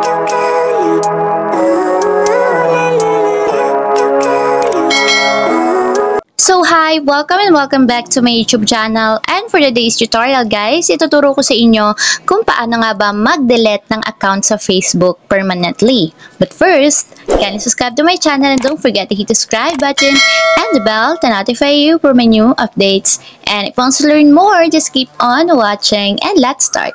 So hi! Welcome and welcome back to my YouTube channel. And for today's tutorial guys, ituturo ko sa inyo kung paano nga ba mag-delete ng account sa Facebook permanently. But first, kindly subscribe to my channel and don't forget to hit the subscribe button and the bell to notify you for my new updates. And if you want to learn more, just keep on watching and let's start.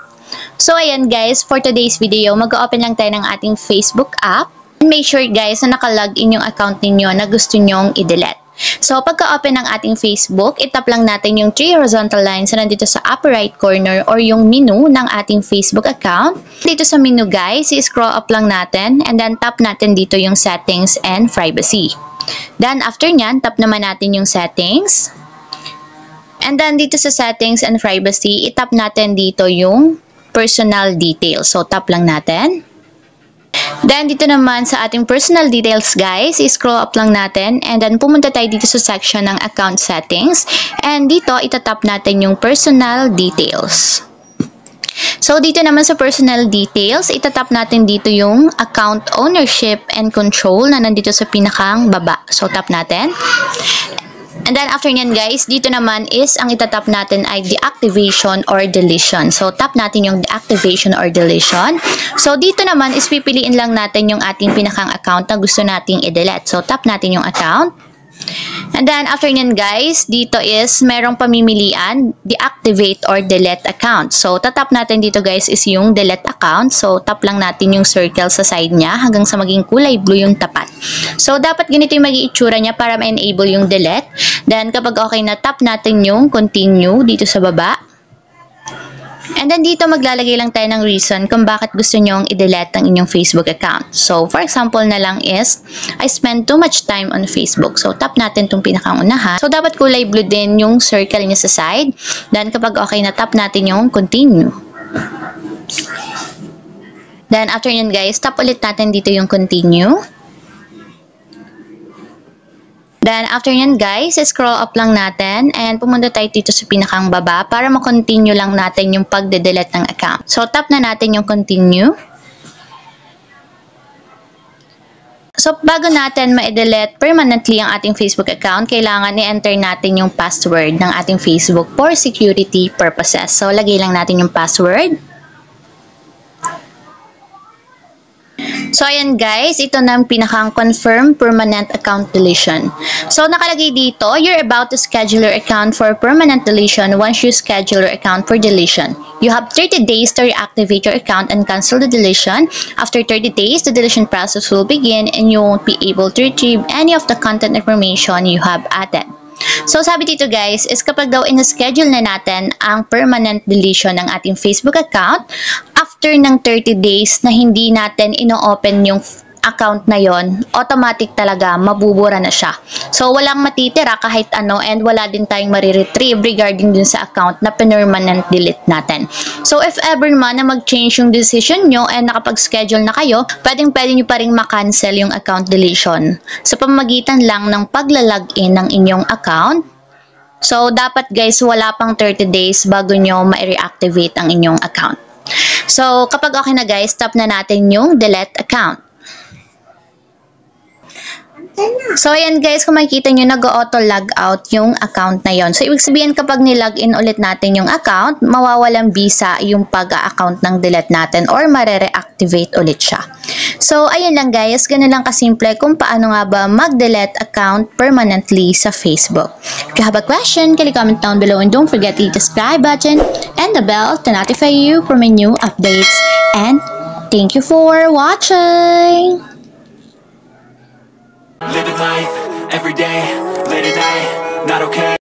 So ayan guys, for today's video, mag-open lang tayo ng ating Facebook app. And make sure guys na nakalogin yung account ninyo na gusto nyong i-delete. So, pagka-open ng ating Facebook, itap lang natin yung 3 horizontal lines na nandito sa upper right corner or yung menu ng ating Facebook account. Dito sa menu guys, i-scroll up lang natin and then tap natin dito yung settings and privacy. Then, after nyan, tap naman natin yung settings. And then, dito sa settings and privacy, itap natin dito yung personal details. So, tap lang natin. Then, dito naman sa ating personal details guys, i-scroll up lang natin and then pumunta tayo dito sa section ng account settings and dito itatap natin yung personal details. So, dito naman sa personal details, itatap natin dito yung account ownership and control na nandito sa pinakang baba. So, tap natin. And then, after nyan guys, dito naman is, ang itatap natin ay deactivation or deletion. So, tap natin yung deactivation or deletion. So, dito naman is pipiliin lang natin yung ating pinakang account na gusto nating i-delete. So, tap natin yung account. And then, after nyan guys, dito is merong pamimilian, deactivate or delete account. So, tatap natin dito guys is yung delete account. So, tap lang natin yung circle sa side niya hanggang sa maging kulay blue yung tapat. So, dapat ganito yung mag-iitsura niya para ma-enable yung delete. Then, kapag okay na, tap natin yung continue dito sa baba. And then, dito maglalagay lang tayo ng reason kung bakit gusto nyong i-delete ang inyong Facebook account. So, for example na lang is, I spend too much time on Facebook. So, tap natin itong pinakang unahan. So, dapat kulay blue din yung circle niya sa side. Then, kapag okay na, tap natin yung continue. Then, after yun guys, tap ulit natin dito yung continue. Then, after yan guys, scroll up lang natin and pumunta tayo dito sa pinakang baba para ma-continue lang natin yung pagde-delete ng account. So, tap na natin yung continue. So, bago natin ma-delete permanently ang ating Facebook account, kailangan i-enter natin yung password ng ating Facebook for security purposes. So, lagay lang natin yung password. So, ayan guys, ito na ang pinakang confirm permanent account deletion. So, nakalagay dito, you're about to schedule your account for permanent deletion once you schedule your account for deletion. You have 30 days to reactivate your account and cancel the deletion. After 30 days, the deletion process will begin and you won't be able to retrieve any of the content information you have added. So, sabi dito guys, is kapag daw in-schedule na natin ang permanent deletion ng ating Facebook account, after ng 30 days na hindi natin ino-open yung account na yon, automatic talaga mabubura na siya. So, walang matitira kahit ano and wala din tayong mariretrieve regarding dun sa account na permanent delete natin. So, if ever man na mag-change yung decision nyo and nakapag-schedule na kayo, pwede nyo pa rin makancel yung account deletion sa pamamagitan lang ng pagla-login ng inyong account. So, dapat guys, wala pang 30 days bago nyo ma-reactivate ang inyong account. So, kapag okay na guys, tap na natin yung delete account. So, ayan guys, kung makikita nyo, nag-auto log out yung account na yon. So, ibig sabihin kapag nilogin ulit natin yung account, mawawalang visa yung pag-account ng delete natin or mare-reactivate ulit siya. So, ayan lang guys, ganun lang kasimple kung paano nga ba mag-delete account permanently sa Facebook. If you have a question, can you comment down below and don't forget to hit the subscribe button and the bell to notify you for my new updates. And thank you for watching! Living life, every day, late at night, not okay.